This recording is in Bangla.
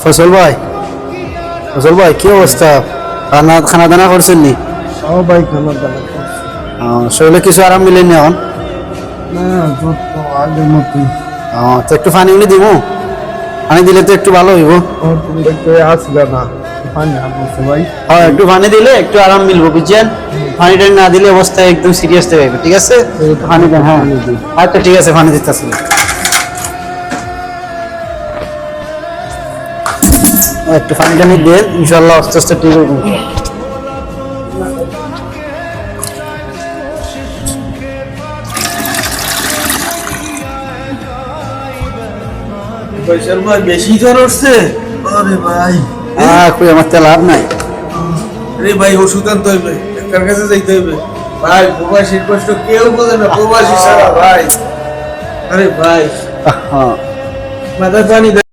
ফসল ভাই, ফসল ভাই কি অবস্থা? খানা দানা করছেন নি? সবাই খানা দানা করছে। শরীরে কিছু আরাম মিলেনি এখন? না, যত আগের মতোই। তো একটু পানি উনি দিব, পানি দিলে তো একটু ভালো হইব। তুমি দেখতে আসবে না, পানি আসছে ভাই। হ্যাঁ, একটু পানি দিলে একটু আরাম মিলবো, বুঝছেন? পানি টানি না দিলে অবস্থা একদম সিরিয়াস হয়ে যাবে। ঠিক আছে, পানি দেন। হ্যাঁ, আচ্ছা ঠিক আছে, পানি দিতেছি। একটু পানি টানি দেন, ইনশাল্লাহ আস্তে আস্তে ঠিক হবে। পয়সার ভাই বেশি জ্বর উঠছে। আরে ভাই, কই আমার তো লাভ নাই। আরে ভাই ওষুধ আনতে হইবে, ডাক্তার কাছে যাইতে হইবে। ভাই প্রবাসীর কষ্ট কেউ বোঝে না, প্রবাসী সারা ভাই। আরে ভাই, হ্যাঁ, মাথায় পানি